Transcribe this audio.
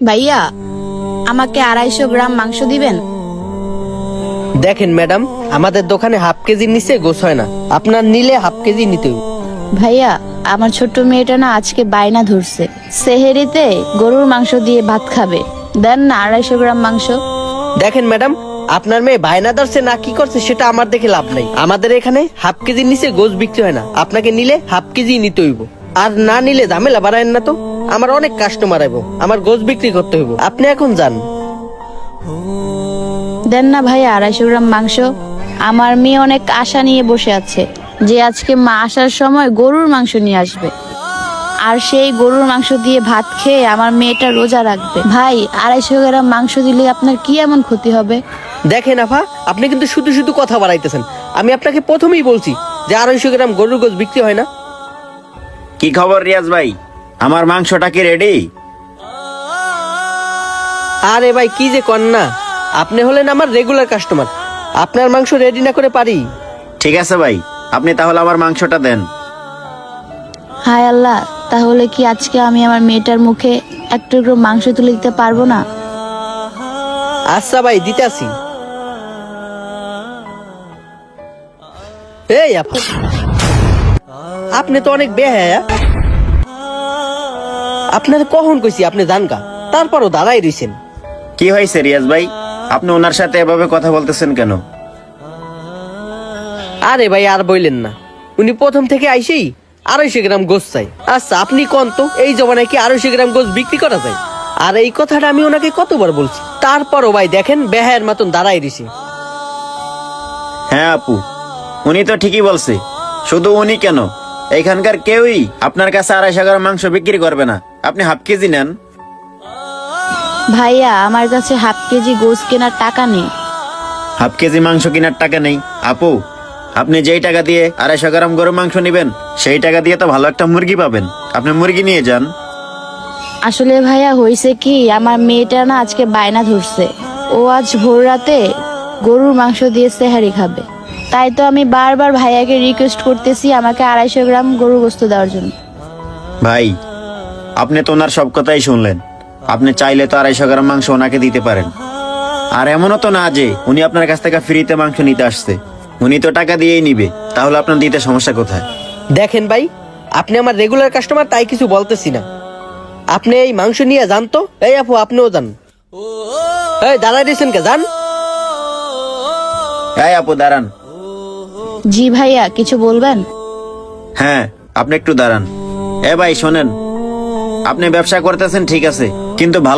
ভাইয়া, আমাকে 250 গ্রাম মাংস দিবেন? দেখেন ম্যাডাম, আমাদের দোকানে হাফ কেজির নিচে গোছ হয় না, আপনার নিলে হাফ কেজি নিতে হবে। ভাইয়া, আমার ছোট্ট মেয়েটা না আজকে বায়না ধরছে, সেহেরিতে গরুর মাংস দিয়ে ভাত খাবে। দেন না 250 গ্রাম মাংস। দেখেন ম্যাডাম, আপনার মেয়ে বায়না ধরছে না কি করছে সেটা আমার দেখে লাভ নাই। আমাদের এখানে হাফ কেজির নিচে গোছ বিক্রি হয় না, আপনাকে নিলে হাফ কেজি নিতে হইব। আর না নিলে ঝামেলা বাড়ায়েন না তো, আমার অনেক কাস্টমার আইব, আমার গোছ বিক্রি করতে হইব। আপনি এখন যান। দেন না ভাইয়া 250 গ্রাম মাংস। আমার মেয়ে অনেক আশা নিয়ে বসে আছে যে আজকে মা আসার সময় গরুর মাংস নিয়ে আসবে, আর সেই গরুর মাংস দিয়ে ভাত খেয়ে আমার মেয়েটা রোজা রাখবে। ভাই, 250 গ্রাম মাংস দিলে আপনার কি এমন ক্ষতি হবে? দেখেন আফা, আপনি কিন্তু শুধু শুধু কথা বাড়াইতেছেন। আমি আপনাকে প্রথমেই বলছি যে 250 গ্রাম গরুর গোছ বিক্রি হয় না। কি খবর রিয়াজ ভাই, আমার মাংসটা কি রেডি? আরে ভাই, কি যে কন না, আপনি হলেন আমার রেগুলার কাস্টমার, আপনার মাংস রেডি না করে পারি? ঠিক আছে ভাই, আপনি তাহলে আমার মাংসটা দেন। হায় আল্লাহ, তাহলে কি আজকে আমি আমার মেয়েটার মুখে এক টুকরো মাংস তুলে দিতে পারবো না? আচ্ছা ভাই, দিতে আসি। এই আপু, আপনি তো অনেক বেহায়া। আপনার কখন কইছি আপনি জানকা, তারপরও দাঁড়াই রইছেন। কি হয়েছে রিয়াজ ভাই, আপনি ওনার সাথে এভাবে কথা বলতেছেন কেন? আরে ভাই, আর বললেন না, উনি প্রথম থেকে আইসেই 250 গ্রাম গোছ চাই। আচ্ছা আপনি কোন তো, এই জমানায় কি 250 গ্রাম গোছ বিক্রি করা যায়? আর এই কথাটা আমি ওনাকে কতবার বলছি, তারপরও ভাই দেখেন বেহায়ের মতন দাঁড়াই রইছে। হ্যাঁ আপু, উনি তো ঠিকই বলছে। শুধু উনি কেন, এখানকার কেউই আপনার কাছে 250 গ্রাম মাংস বিক্রি করবে না। আপনি হাফ কেজি নেন। ভাইয়া, আমার কাছে হাফ কেজি গোস কেনার টাকা নেই। হাফ কেজি মাংস কেনার টাকা নেই? আপু, আপনি যেই টাকা দিয়ে 250 গ্রাম গরু মাংস নিবেন, সেই টাকা দিয়ে তো ভালো একটা মুরগি পাবেন। আপনি মুরগি নিয়ে যান। আসলে ভাইয়া হয়েছে কি, আমার মেয়েটা না আজকে বায়না ধরছে, ও আজ ভোর রাতে গরুর মাংস দিয়ে সেহারি খাবে। তাই তো আমি বারবার ভাইয়াকে রিকোয়েস্ট করতেছি আমাকে 250 গ্রাম গরুর গোস্ত দেওয়ার জন্য। ভাই, আপনি তো ওনার সব কথাই শুনলেন। আপনি চাইলে তো 250 গ্রাম মাংস ওনাকে দিতে পারেন। আর এমনও তো না যে উনি আপনার কাছ থেকে ফ্রিতে মাংস নিতে আসছে, উনি তো টাকা দিয়েই নিবে। তাহলে আপনার দিতে সমস্যা কোথায়? দেখেন ভাই, আপনি আমার রেগুলার কাস্টমার, তাই কিছু বলতেছি না। আপনি এই মাংস নিয়ে যান তো। এই আপু, আপনিও যান। এই দাঁড়াই দিয়েছেন কে, যান। এই আপু দাঁড়ান। জি ভাইয়া, কিছু বলবেন? হ্যাঁ, আপনি একটু দাঁড়ান। ভাই শোনেন, আপনি ব্যবসা করতেছেন ঠিক আছে, কিন্তু ভালো